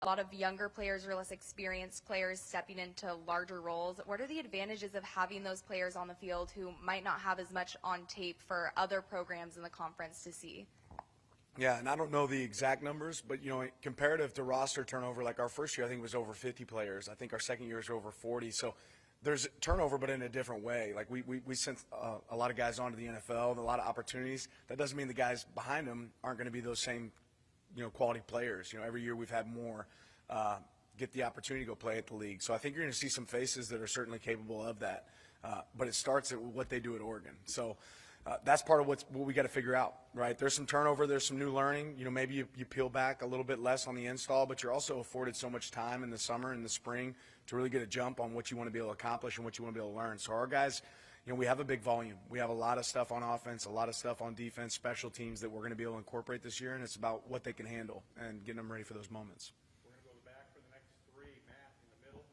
a lot of younger players or less experienced players stepping into larger roles. What are the advantages of having those players on the field who might not have as much on tape for other programs in the conference to see? Yeah, and I don't know the exact numbers, but, comparative to roster turnover, like our first year, I think it was over 50 players. I think our second year is over 40. So there's turnover, but in a different way. Like we sent a lot of guys onto the NFL, a lot of opportunities. That doesn't mean the guys behind them aren't going to be those same, quality players. Every year we've had more get the opportunity to go play at the league. So I think you're going to see some faces that are certainly capable of that. But it starts at what they do at Oregon. So that's part of what we got to figure out, right? There's some turnover, there's some new learning. Maybe you peel back a little bit less on the install, but you're also afforded so much time in the summer and the spring to really get a jump on what you want to be able to accomplish and what you want to be able to learn. So our guys, we have a big volume. We have a lot of stuff on offense, a lot of stuff on defense, special teams that we're going to be able to incorporate this year, and it's about what they can handle and getting them ready for those moments. We're going to go back for the next three. Matt in the middle.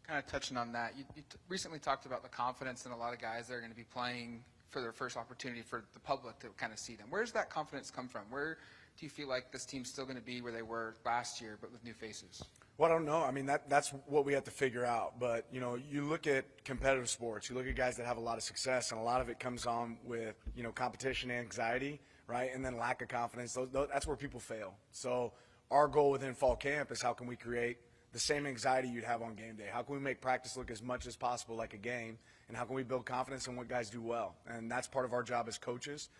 Kind of touching on that, you recently talked about the confidence in a lot of guys that are going to be playing for their first opportunity for the public to kind of see them. Where does that confidence come from? Where do you feel like this team's still going to be where they were last year, but with new faces? Well, I don't know. I mean, that's what we have to figure out. But, you look at competitive sports, you look at guys that have a lot of success, and a lot of it comes on with, competition anxiety, right, and then lack of confidence. That's where people fail. So our goal within fall camp is how can we create the same anxiety you'd have on game day? How can we make practice look as much as possible like a game? And how can we build confidence in what guys do well? And that's part of our job as coaches.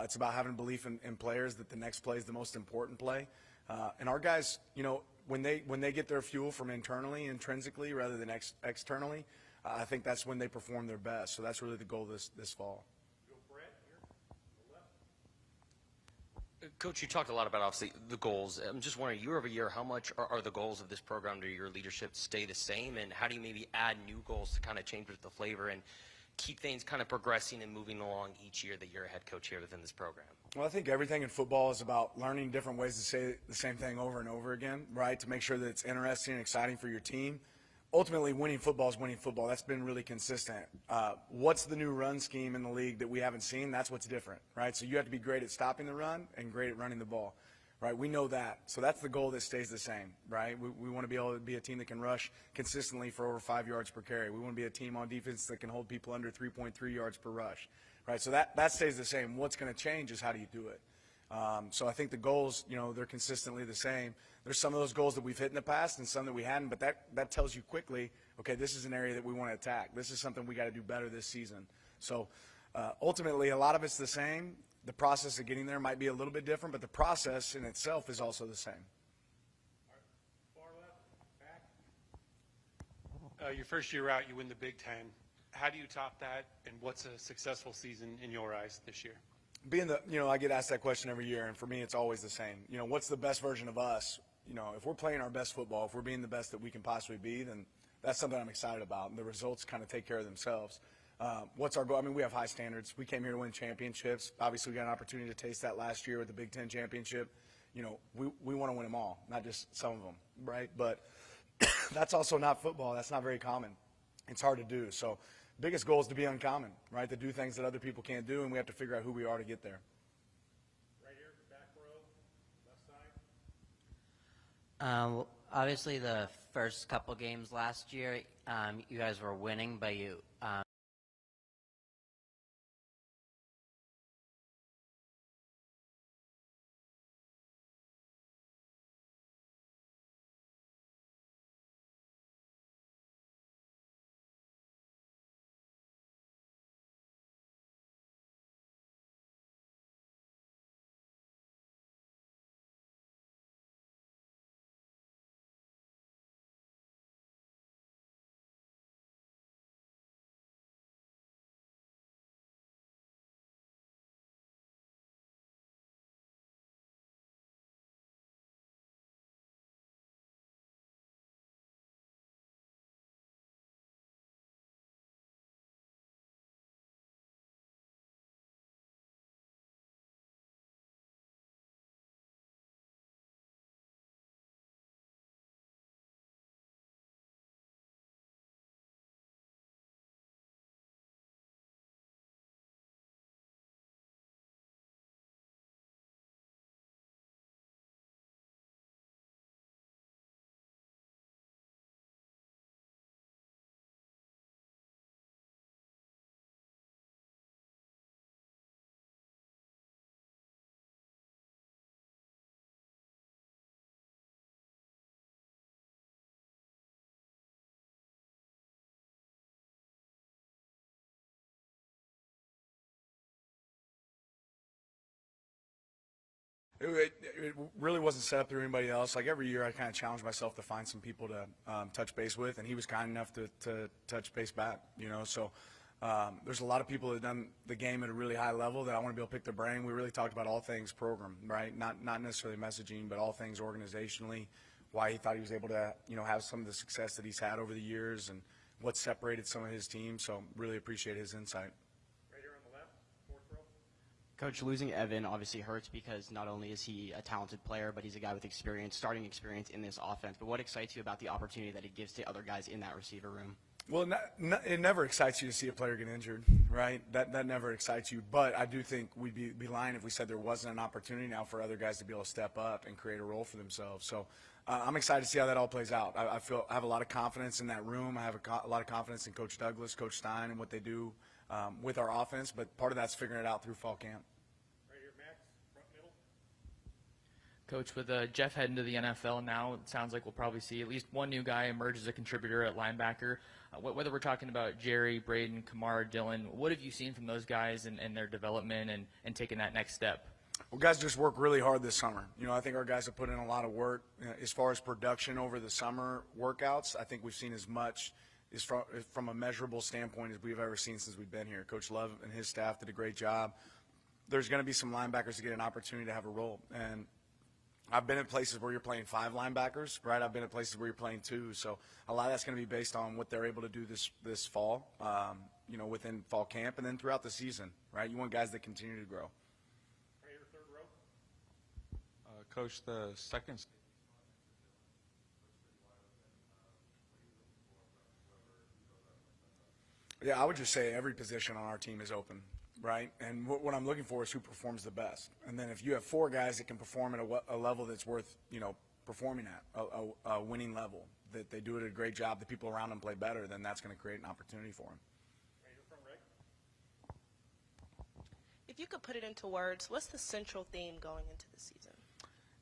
It's about having belief in players that the next play is the most important play. And our guys, when they get their fuel from internally, intrinsically, rather than externally, I think that's when they perform their best. So that's really the goal this fall. Coach, you talked a lot about, obviously, the goals. I'm just wondering, year over year, how much are the goals of this program under your leadership stay the same, and how do you maybe add new goals to kind of change the flavor and keep things kind of progressing and moving along each year that you're a head coach here within this program? Well, I think everything in football is about learning different ways to say the same thing over and over again, right, to make sure that it's interesting and exciting for your team. Ultimately, winning football is winning football. That's been really consistent. What's the new run scheme in the league that we haven't seen? That's what's different, right? So you have to be great at stopping the run and great at running the ball, right? We know that. So that's the goal that stays the same, right? We want to be able to be a team that can rush consistently for over 5 yards per carry. We want to be a team on defense that can hold people under 3.3 yards per rush, right? So that stays the same. What's going to change is how do you do it. So I think the goals, they're consistently the same. There's some of those goals that we've hit in the past and some that we hadn't, but that tells you quickly, okay, this is an area that we want to attack. This is something we got to do better this season. So ultimately, a lot of it's the same. The process of getting there might be a little bit different, but the process in itself is also the same. Far left, back. Your first year out, you win the Big Ten. How do you top that, and what's a successful season in your eyes this year? I get asked that question every year, and for me, it's always the same. What's the best version of us? If we're playing our best football, if we're being the best that we can possibly be, then that's something I'm excited about, and the results kind of take care of themselves. What's our goal? I mean, we have high standards. We came here to win championships. Obviously, we got an opportunity to taste that last year with the Big Ten championship. We want to win them all, not just some of them, right? But that's also not football. That's not very common. It's hard to do. So biggest goal is to be uncommon, right? To do things that other people can't do, and we have to figure out who we are to get there. Right here, back row, left side. Obviously, the first couple games last year, you guys were winning, but you It really wasn't set up through anybody else. Like every year, I kind of challenge myself to find some people to touch base with, and he was kind enough to touch base back. So there's a lot of people that have done the game at a really high level that I want to be able to pick their brain. We really talked about all things program, right? Not necessarily messaging, but all things organizationally. Why he thought he was able to, have some of the success that he's had over the years, and what separated some of his teams. So really appreciate his insight. Coach, losing Evan obviously hurts because not only is he a talented player, but he's a guy with experience, starting experience in this offense. But what excites you about the opportunity that he gives to other guys in that receiver room? Well, it never excites you to see a player get injured, right? That never excites you. But I do think we'd be lying if we said there wasn't an opportunity now for other guys to be able to step up and create a role for themselves. So I'm excited to see how that all plays out. I have a lot of confidence in that room. I have a lot of confidence in Coach Douglas, Coach Stein, and what they do with our offense. But part of that's figuring it out through fall camp. Coach, with Jeff heading to the NFL now, it sounds like we'll probably see at least one new guy emerge as a contributor at linebacker. Whether we're talking about Jerry, Braden, Kamara, Dylan, what have you seen from those guys and their development and taking that next step? Well, guys just worked really hard this summer. I think our guys have put in a lot of work. As far as production over the summer workouts, I think we've seen as much from a measurable standpoint as we've ever seen since we've been here. Coach Love and his staff did a great job. There's going to be some linebackers to get an opportunity to have a role. And I've been at places where you're playing 5 linebackers, right? I've been at places where you're playing 2. So a lot of that's going to be based on what they're able to do this fall, within fall camp and then throughout the season, right? You want guys that continue to grow. Coach, the second. Yeah, I would just say every position on our team is open, right? And what I'm looking for is who performs the best. And then if you have 4 guys that can perform at a level that's worth, performing at, a winning level, that they do it a great job, the people around them play better, then that's going to create an opportunity for them. If you could put it into words, what's the central theme going into the season?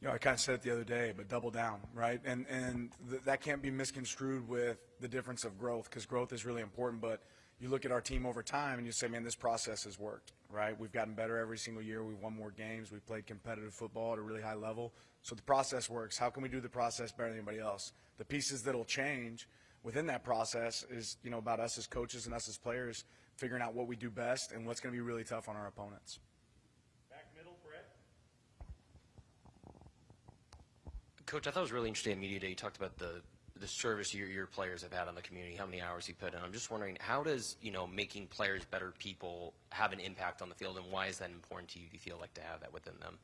I kind of said it the other day, but double down, right? And that can't be misconstrued with the difference of growth, because growth is really important. But you look at our team over time and you say, man, this process has worked, right? We've gotten better every single year. We've won more games. We've played competitive football at a really high level. So the process works. How can we do the process better than anybody else? The pieces that'll change within that process is, about us as coaches and us as players figuring out what we do best and what's going to be really tough on our opponents. Coach, I thought it was really interesting at Media Day. You talked about the service your players have had on the community, how many hours you put in. I'm just wondering, how does, making players better people have an impact on the field, and why is that important to you? Do you feel like to have that within them?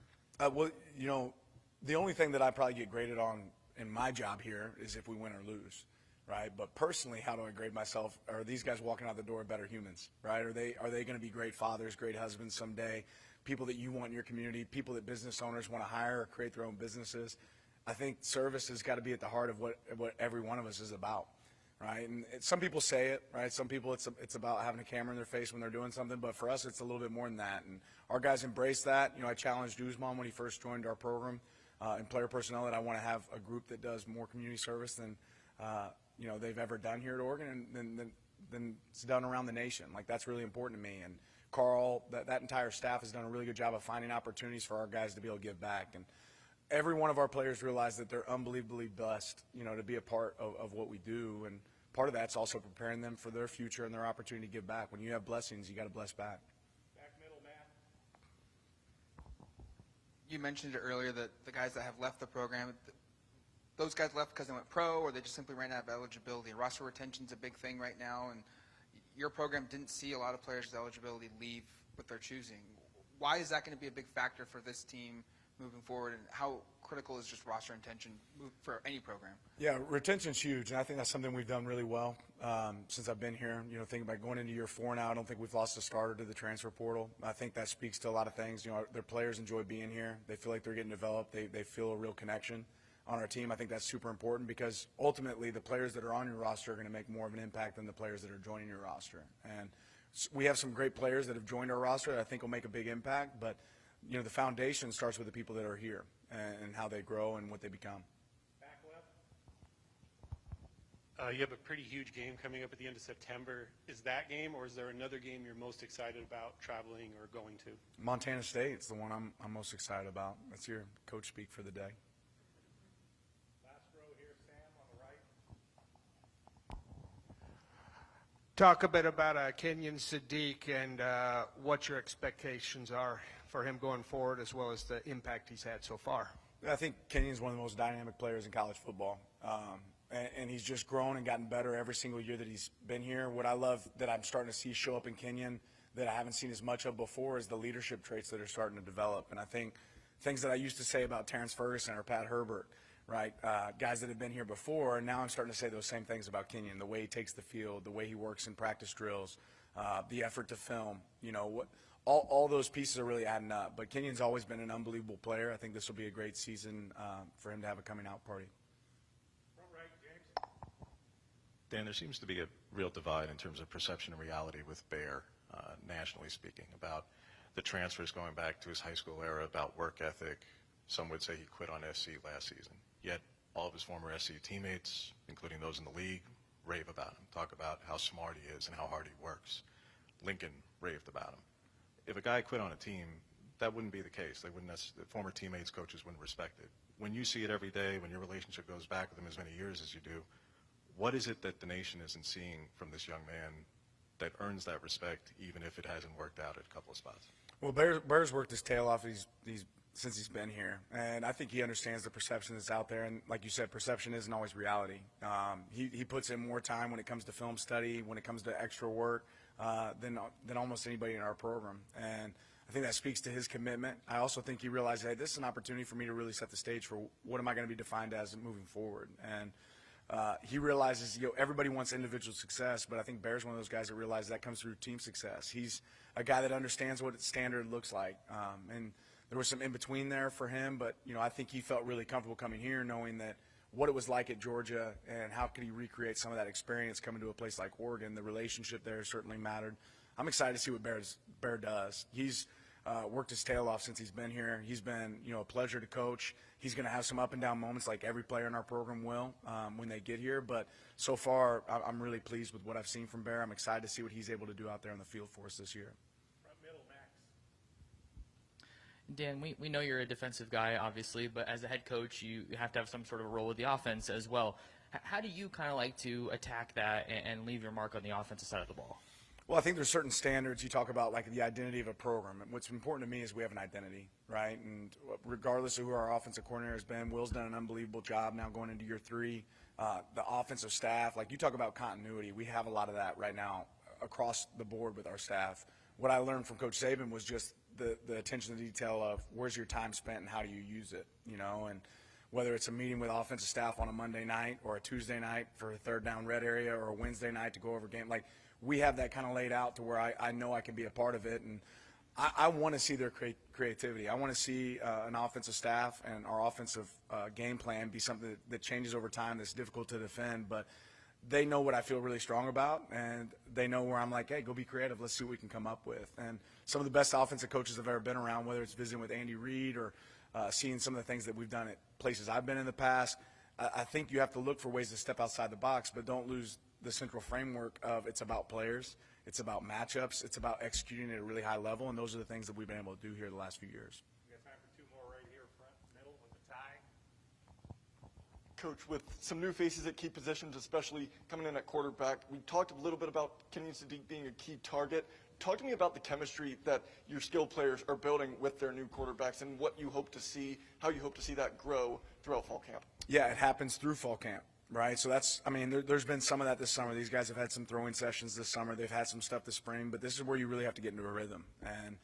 The only thing that I probably get graded on in my job here is if we win or lose, right? But personally, how do I grade myself? Are these guys walking out the door better humans, right? Are they going to be great fathers, great husbands someday, people that you want in your community, people that business owners want to hire or create their own businesses? I think service has got to be at the heart of what every one of us is about, right? And some people say it, right? Some people it's about having a camera in their face when they're doing something, but for us it's a little bit more than that. And our guys embrace that. I challenged Usman when he first joined our program in player personnel that I want to have a group that does more community service than they've ever done here at Oregon and than it's done around the nation. Like, that's really important to me. And Carl, that entire staff has done a really good job of finding opportunities for our guys to be able to give back. And every one of our players realize that they're unbelievably blessed, to be a part of what we do. And part of that's also preparing them for their future and their opportunity to give back. When you have blessings, you got to bless back. Back middle, Matt. You mentioned it earlier that the guys that have left the program, those guys left because they went pro or they just simply ran out of eligibility. Roster retention's a big thing right now, and your program didn't see a lot of players with eligibility leave what they're choosing. Why is that going to be a big factor for this team moving forward, and how critical is just roster retention for any program? Yeah, retention's huge, and I think that's something we've done really well since I've been here. Thinking about going into year 4 now, I don't think we've lost a starter to the transfer portal. I think that speaks to a lot of things. Their players enjoy being here. They feel like they're getting developed. They feel a real connection on our team. I think that's super important because ultimately the players that are on your roster are going to make more of an impact than the players that are joining your roster. And we have some great players that have joined our roster that I think will make a big impact, but the foundation starts with the people that are here and how they grow and what they become. Back left. You have a pretty huge game coming up at the end of September. Is that game, or is there another game you're most excited about traveling or going to? Montana State's the one I'm most excited about. That's your coach speak for the day. Last row here, Sam, on the right. Talk a bit about Kenyon Sadiq and what your expectations are for him going forward, as well as the impact he's had so far. I think Kenyon's one of the most dynamic players in college football. And he's just grown and gotten better every single year that he's been here. What I love that I'm starting to see show up in Kenyon that I haven't seen as much of before is the leadership traits that are starting to develop. And I think things that I used to say about Terrence Ferguson or Pat Herbert, right, guys that have been here before, and now I'm starting to say those same things about Kenyon, the way he takes the field, the way he works in practice drills, the effort to film, all those pieces are really adding up. But Kenyon's always been an unbelievable player. I think this will be a great season for him to have a coming out party. Dan, there seems to be a real divide in terms of perception and reality with Bear, nationally speaking, about the transfers going back to his high school era, about work ethic. Some would say he quit on SC last season. Yet all of his former SC teammates, including those in the league, rave about him, talk about how smart he is and how hard he works. Lincoln raved about him. If a guy quit on a team, that wouldn't be the case. The former teammates, coaches wouldn't respect it. When you see it every day, when your relationship goes back with him as many years as you do, what is it that the nation isn't seeing from this young man that earns that respect, even if it hasn't worked out at a couple of spots? Well, Bear's worked his tail off since he's been here, and I think he understands the perception that's out there. And like you said, perception isn't always reality. He puts in more time when it comes to film study, when it comes to extra work, than almost anybody in our program. And I think that speaks to his commitment. I also think he realized, hey, this is an opportunity for me to really set the stage for what am I going to be defined as moving forward. And he realizes, everybody wants individual success, but I think Bear's one of those guys that realizes that comes through team success. He's a guy that understands what standard looks like, and there was some in between there for him, but I think he felt really comfortable coming here, knowing that what it was like at Georgia and how could he recreate some of that experience coming to a place like Oregon. The relationship there certainly mattered. I'm excited to see what Bear does. He's worked his tail off since he's been here. He's been, a pleasure to coach. He's going to have some up and down moments like every player in our program will when they get here. But so far, I'm really pleased with what I've seen from Bear. I'm excited to see what he's able to do out there on the field for us this year. Dan, we know you're a defensive guy, obviously, but as a head coach, you have to have some sort of a role with the offense as well. How do you kind of like to attack that and leave your mark on the offensive side of the ball? Well, I think there's certain standards you talk about, like the identity of a program. And what's important to me is we have an identity, right? And regardless of who our offensive coordinator has been, Will's done an unbelievable job now going into year 3. The offensive staff, like you talk about continuity, we have a lot of that right now across the board with our staff. What I learned from Coach Saban was just the attention to detail of where's your time spent and how do you use it, and whether it's a meeting with offensive staff on a Monday night or a Tuesday night for a third down red area or a Wednesday night to go over game, like we have that kind of laid out to where I know I can be a part of it. And I want to see their creativity. I want to see an offensive staff and our offensive game plan be something that changes over time that's difficult to defend, but they know what I feel really strong about, and they know where I'm like, hey, go be creative. Let's see what we can come up with. And some of the best offensive coaches I've ever been around, whether it's visiting with Andy Reid or seeing some of the things that we've done at places I've been in the past, I think you have to look for ways to step outside the box, but don't lose the central framework of it's about players, it's about matchups, it's about executing at a really high level, and those are the things that we've been able to do here the last few years. We got time for 2 more right here, front, middle, with the tie. Coach, with some new faces at key positions, especially coming in at quarterback, we talked a little bit about Kenyon Sadiq being a key target. Talk to me about the chemistry that your skilled players are building with their new quarterbacks and what you hope to see, how you hope to see that grow throughout fall camp. Yeah, it happens through fall camp, right? So there's been some of that this summer. These guys have had some throwing sessions this summer. They've had some stuff this spring, but this is where you really have to get into a rhythm. And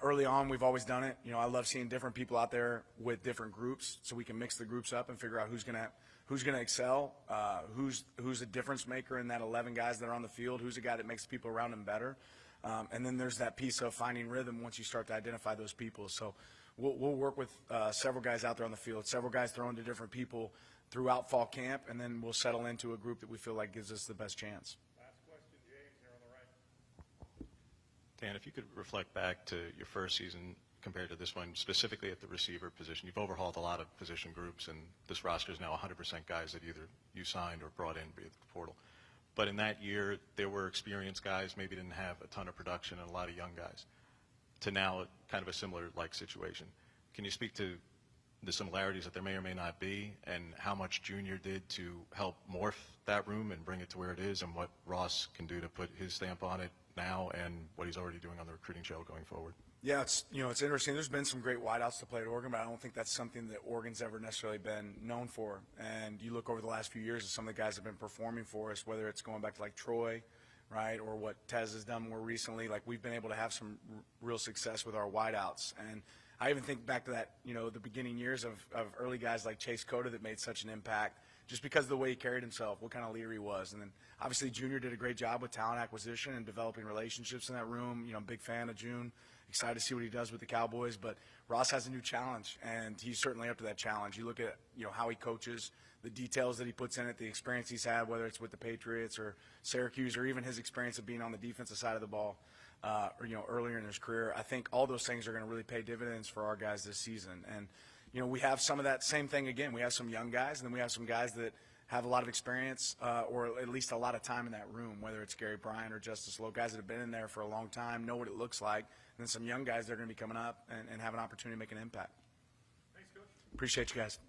early on, we've always done it. I love seeing different people out there with different groups so we can mix the groups up and figure out who's gonna excel, who's a difference maker in that 11 guys that are on the field, who's a guy that makes the people around him better. And then there's that piece of finding rhythm once you start to identify those people. So we'll work with several guys out there on the field, several guys throwing to different people throughout fall camp, and then we'll settle into a group that we feel like gives us the best chance. Last question, James, here on the right. Dan, if you could reflect back to your first season compared to this one, specifically at the receiver position? You've overhauled a lot of position groups, and this roster is now 100% guys that either you signed or brought in via the portal. But in that year, there were experienced guys, maybe didn't have a ton of production, and a lot of young guys, to now kind of a similar like situation. Can you speak to the similarities that there may or may not be, and how much Junior did to help morph that room and bring it to where it is, and what Ross can do to put his stamp on it now, and what he's already doing on the recruiting trail going forward? Yeah, it's interesting. There's been some great wideouts to play at Oregon, but I don't think that's something that Oregon's ever necessarily been known for. And you look over the last few years at some of the guys that have been performing for us, whether it's going back to like Troy, right, or what Tez has done more recently. Like, we've been able to have some real success with our wideouts. And I even think back to that, the beginning years of early guys like Chase Cota that made such an impact just because of the way he carried himself, what kind of leader he was. And then obviously Junior did a great job with talent acquisition and developing relationships in that room. I'm a big fan of June. Excited to see what he does with the Cowboys. But Ross has a new challenge, and he's certainly up to that challenge. You look at how he coaches, the details that he puts in it, the experience he's had, whether it's with the Patriots or Syracuse, or even his experience of being on the defensive side of the ball, earlier in his career. I think all those things are going to really pay dividends for our guys this season. And we have some of that same thing again. We have some young guys, and then we have some guys that have a lot of experience, or at least a lot of time in that room, whether it's Gary Bryant or Justice Lowe, guys that have been in there for a long time, know what it looks like, and then some young guys that are going to be coming up and have an opportunity to make an impact. Thanks, Coach. Appreciate you guys.